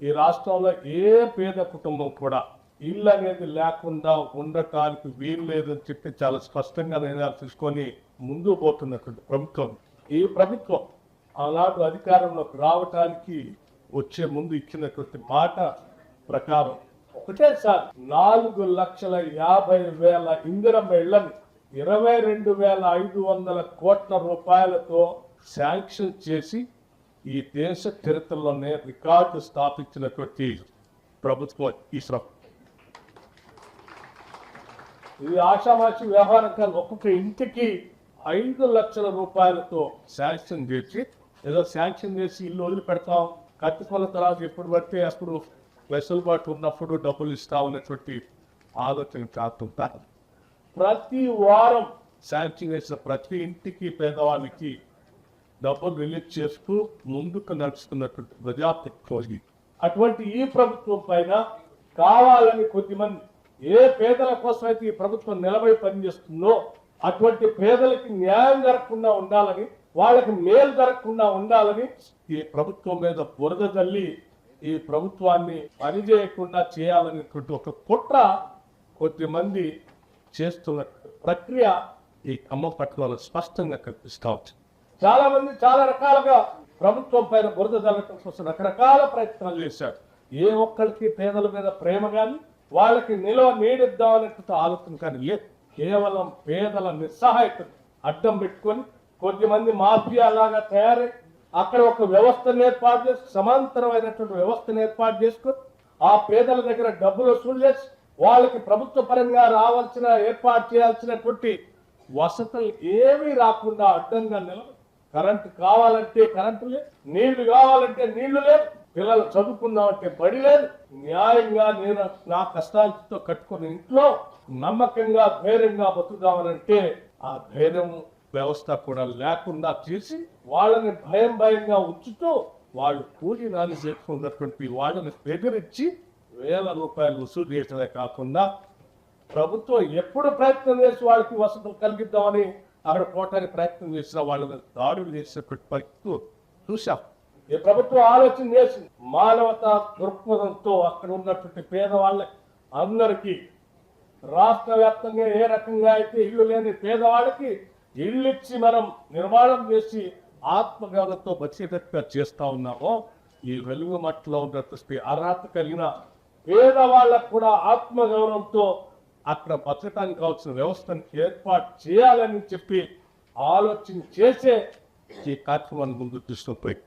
ఈ రాష్ట్రంలో ఏ పేద కుటుంబం కూడా ఇల్లు అనేది లేకుండా ఉండటానికి వీలు లేదని చెప్పి చాలా స్పష్టంగా నిర్ణయాలు తీసుకొని ముందుకు పోతున్నటువంటి ప్రభుత్వం. ఈ ప్రభుత్వం ఆనాడు అధికారంలోకి రావటానికి వచ్చే ముందు ఇచ్చినటువంటి మాట ప్రకారం ఒకటేసారి 4,50,000 ఇందిరమ్మ ఇళ్లను 22,500 కోట్ల రూపాయలతో శాంక్షన్ చేసి ఈ దేశ చరిత్రలోనే రికార్డు స్థాపించినటువంటి ప్రభుత్వం ఈ ప్రభుత్వం. ఇది ఆషామాషి వ్యవహారం కాదు. ఒక్కొక్క ఇంటికి 5 లక్షల రూపాయలతో శాంక్షన్ చేసి ఏదో శాంక్షన్ చేసి ఇల్లు వదిలిపెడతాం, కట్టుకున్న తర్వాత ఎప్పుడు పడితే అప్పుడు వెసులుబాటు ఉన్నప్పుడు డబ్బులు ఇస్తామనేటువంటి ఆలోచన కాకుండా ప్రతి వారం శాంక్షన్ చేసిన ప్రతి ఇంటికి పేదవాళ్ళకి డబ్బులు రిలీజ్ చేస్తూ ముందుకు నడుస్తున్నటువంటి ప్రజాప్రతినిధి. అటువంటి ఈ ప్రభుత్వం పైన కావాలని కొద్దిమంది ఏ పేదల కోసం అయితే ఈ ప్రభుత్వం నిలబడి పనిచేస్తుందో అటువంటి పేదలకి న్యాయం జరగకుండా ఉండాలని, వాళ్ళకి మేలు జరగకుండా ఉండాలని ఈ ప్రభుత్వం మీద బురద తల్లి ఈ ప్రభుత్వాన్ని పనిచేయకుండా చేయాలనేటువంటి ఒక కుట్ర కొద్దిమంది చేస్తున్న ప్రక్రియ ఈ ఖమ్మం పట్టణంలో స్పష్టంగా కనిపిస్తా ఉంది. చాలా మంది చాలా రకాలుగా ప్రభుత్వం పైన బురద జల్లటం కోసం రకరకాల ప్రయత్నాలు చేశారు. ఏ ఒక్కరికి పేదల మీద ప్రేమ కానీ వాళ్ళకి నిలవ నీడిద్దామనేటువంటి ఆలోచన కానీ లేదు. కేవలం పేదల నిస్సహాయతను అడ్డం పెట్టుకొని కొద్దిమంది మాఫియా లాగా తయారై అక్కడ ఒక వ్యవస్థను ఏర్పాటు చేసి సమాంతరమైనటువంటి వ్యవస్థను ఏర్పాటు చేసుకొని ఆ పేదల దగ్గర డబ్బులు వసూలు చేసి వాళ్ళకి ప్రభుత్వ పరంగా రావాల్సిన ఏర్పాటు చేయాల్సినటువంటి వసతులు ఏమీ రాకుండా అడ్డంగా నిలబడి కరెంటు కావాలంటే కరెంటు లేదు, నీళ్లు కావాలంటే నీళ్లు లేదు, పిల్లలు చదువుకుందామంటే బడి లేదు. న్యాయంగా నేను నా కష్టాలతో కట్టుకున్న ఇంట్లో నమ్మకంగా ధైర్యంగా బతుకుదామనంటే ఆ ధైర్యం వ్యవస్థ కూడా లేకుండా చేసి వాళ్ళని భయంగా ఉంచుతూ వాళ్ళు కూలీ నాలి చేసుకున్నటువంటి వాళ్ళని బెదిరించి వేల రూపాయలు వసూలు చేయటమే కాకుండా ప్రభుత్వం ఎప్పుడు ప్రయత్నం చేసి వాళ్ళకి వసతులు కలిగిద్దామని అక్కడ పోవటానికి ప్రయత్నం చేసిన వాళ్ళని దాడులు చేసేటువంటి పరిస్థితి చూశాం. ఈ ప్రభుత్వం ఆలోచన చేసి మానవతా దృక్పథంతో అక్కడ ఉన్నటువంటి పేదవాళ్ళకి అందరికీ రాష్ట్ర వ్యాప్తంగా ఏ రకంగా అయితే ఇల్లు లేని పేదవాళ్ళకి ఇల్లు ఇచ్చి మనం నిర్మాణం చేసి ఆత్మగౌరవంతో బతికేటట్టుగా చేస్తా ఉన్నామో ఈ వెలుగు మట్టిలో ఉన్నటువంటి అర్హత కలిగిన పేదవాళ్ళకు కూడా ఆత్మగౌరవంతో అక్కడ బతకడానికి కావాల్సిన వ్యవస్థను ఏర్పాటు చేయాలని చెప్పి ఆలోచన చేసే ఈ కార్యక్రమాన్ని ముందుకు తీసుకుపోయి